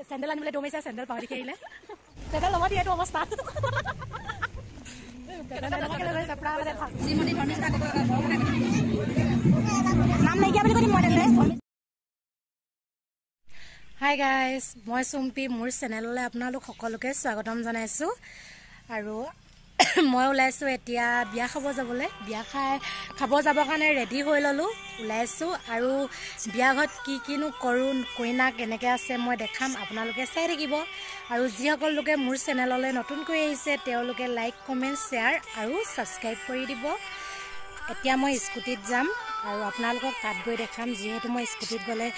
sandal আনিবলৈ দৌৰিছে sandal পাহৰি আহিলে চেণ্ডেল ল'ব দিয়ে এইটো অৱস্থা হাই গাইজ মই চুম্পি মোৰ চেনেললৈ আপোনালোক সকলোকে স্বাগতম জনাইছোঁ আৰু মই ওলাইছোঁ এতিয়া বিয়া খাব যাবলৈ বিয়া খাব যাবৰ কাৰণে ৰেডি হৈ ল'লোঁ ওলাইছোঁ আৰু বিয়া ঘৰত কিনো কৰোঁ কইনা কেনেকৈ আছে মই দেখাম আপোনালোকে চাই থাকিব আৰু যিসকল লোকে মোৰ চেনেললৈ নতুনকৈ আহিছে তেওঁলোকে লাইক কমেণ্ট শ্বেয়াৰ আৰু ছাবস্ক্ৰাইব কৰি দিব এতিয়া মই স্কুটিত যাম আৰু আপোনালোকক তাত গৈ দেখাম যিহেতু মই স্কুটিত গ'লে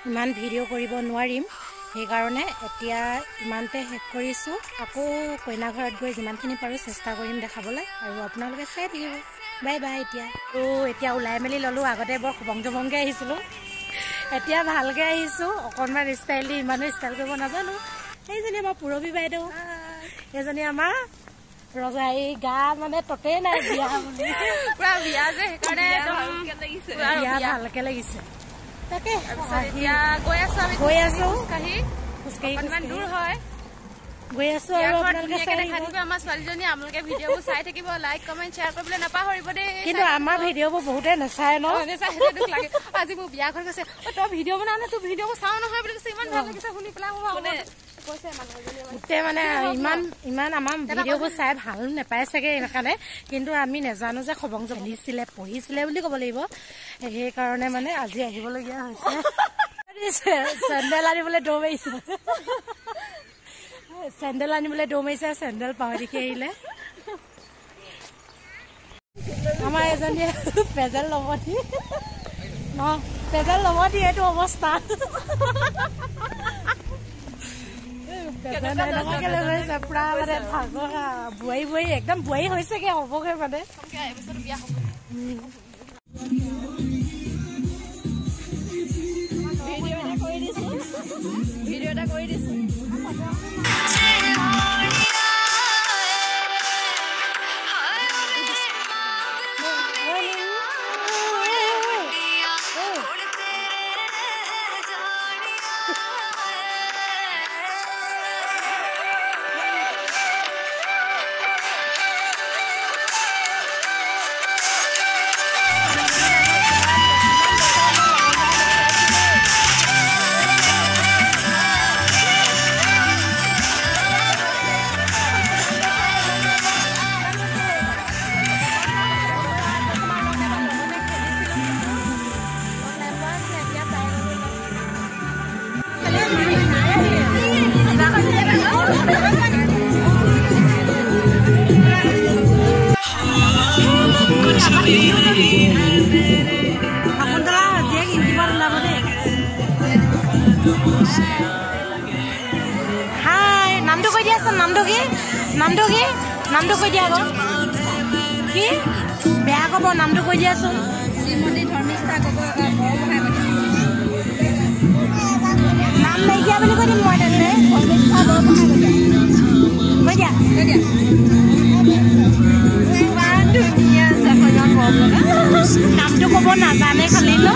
ইমান ভিডিঅ' কৰিব নোৱাৰিম সেইকাৰণে এতিয়া ইমানতে শেষ কৰিছোঁ আকৌ কইনা ঘৰত গৈ যিমানখিনি পাৰোঁ চেষ্টা কৰিম দেখাবলৈ আৰু আপোনালোকে চাই থাকিব বাই বাই এতিয়া ওলাই মেলি ল'লোঁ আগতে বৰ খবংকৈ আহিছিলোঁ এতিয়া ভালকৈ আহিছোঁ অকণমান ষ্টাইল দি ইমানো ষ্টাইল কৰিব নাজানো এইজনী আমাৰ পুৰবী বাইদেউ এইজনী আমাৰ ৰজাই গা মানে ততেই নাই বিয়া বুলি পুৰা বিয়া যে সেইকাৰণে ভালকৈ লাগিছে তাকে গৈ আছো খোজকাঢ়ি দূৰ হয় গৈ আছো আৰু আমাৰ ছোৱালীজনী আপোনালোকে ভিডিঅ'বোৰ চাই থাকিব লাইক কমেণ্ট শ্বেয়াৰ কৰিবলৈ নাপাহৰিব দেই কিন্তু আমাৰ ভিডিঅ'বোৰ বহুতে নাচায় ন দুখ লাগে আজি মোৰ বিয়া ঘৰ গৈছে তই ভিডিঅ' বনাও নে তোৰ ভিডিঅ'বোৰ চাওঁ নহয় বুলি কৈছে ইমান ভাল লাগিছে শুনি পেলাই গোটেই মানে ইমান আমাৰ ভিডিঅ'বোৰ চাই ভাল নাপায় চাগে সেইকাৰণে কিন্তু আমি নাজানো যে খবং জানিছিলে পঢ়িছিলে বুলি ক'ব লাগিব সেইকাৰণে মানে আজি আহিবলগীয়া হৈছে চেণ্ডেল আনিবলৈ দৌৰ মাৰিছে চেণ্ডেল পাহৰি আহিলে আমাৰ এজনীয়ে পেজেল ল'ব দিয়ে এইটো অৱস্থা বোৱাৰী একদম বোৱাৰী হৈছেগে হ'বগে মানে ভিডিঅ' এটা কৰি দিছো হাই নামটো কৈ দিয়াচোন নামটো কৈ দিয়া আকৌ কি বেয়া ক'ব নামটো কৈ দিয়াচোন শ্ৰীমতী ধৰ্মিষ্ঠা নাম নাইকিয়া বুলি কৈ দিম মই তেন্তে ধৰ্মিষ্ঠা কৈ দিয়া নামটো ক'ব নাজানে খালি ন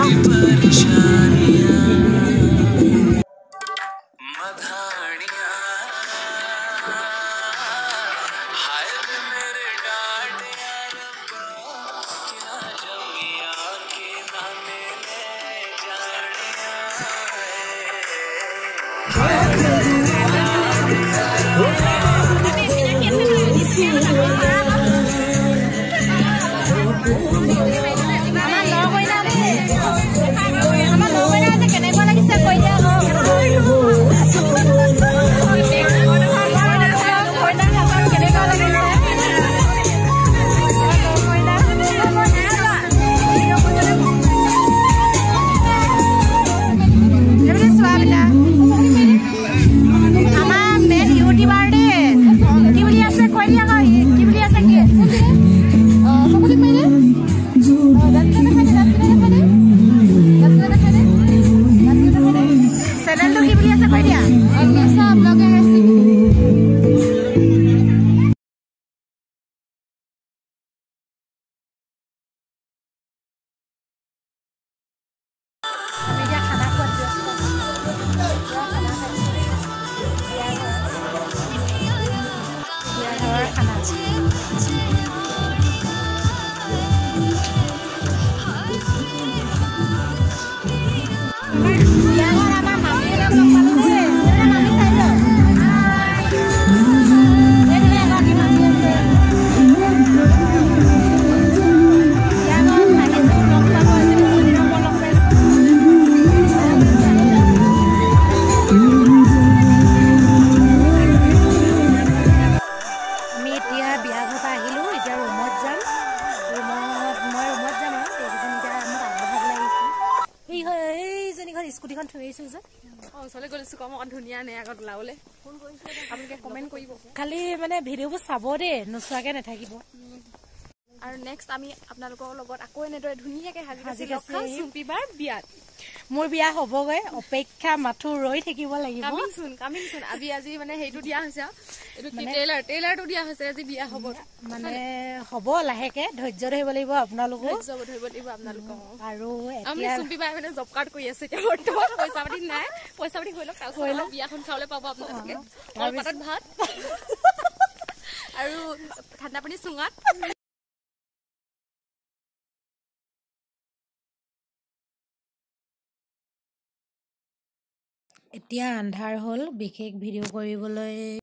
কৈছো কম অকণ ধুনীয়া নে আগত ওলাবলৈ আপোনালোকে কমেণ্ট কৰিব খালি মানে ভিডিঅ'বোৰ চাব দেই নোচোৱাকে নাথাকিব আৰু নেক্সট আমি আপোনালোকৰ লগত আকৌ এনেদৰে ধুনীয়াকে সাজি লগ খাম চুম্পিবাৰ বিয়াত মোৰ বিয়া হ'বগৈ অপেক্ষা মাথো ৰৈ থাকিব লাগিব কামিং চুন আজি মানে হেইটো দিয়া হৈছে এইটো কি টেইলাৰটো দিয়া হৈছে আজি বিয়া হ'ব মানে হ'ব লাহেকে ধৈৰ্য ধৰিব লাগিব আপোনালোকো ধৰিব লাগিব আপোনালোকক আৰু আমি চুম্পিবাই মানে জব কাৰ্ড কৰি আছে এতিয়া বৰ্তমান পইচা পাতি নাই পইচা পাতি হৈ লওক কাললৈ বিয়াখন খাবলৈ পাব আপোনালোকে কলপাতত ভাত আৰু ঠাণ্ডা পানী চুঙাত এতিয়া আন্ধাৰ হ'ল বিশেষ ভিডিঅ' কৰিবলৈ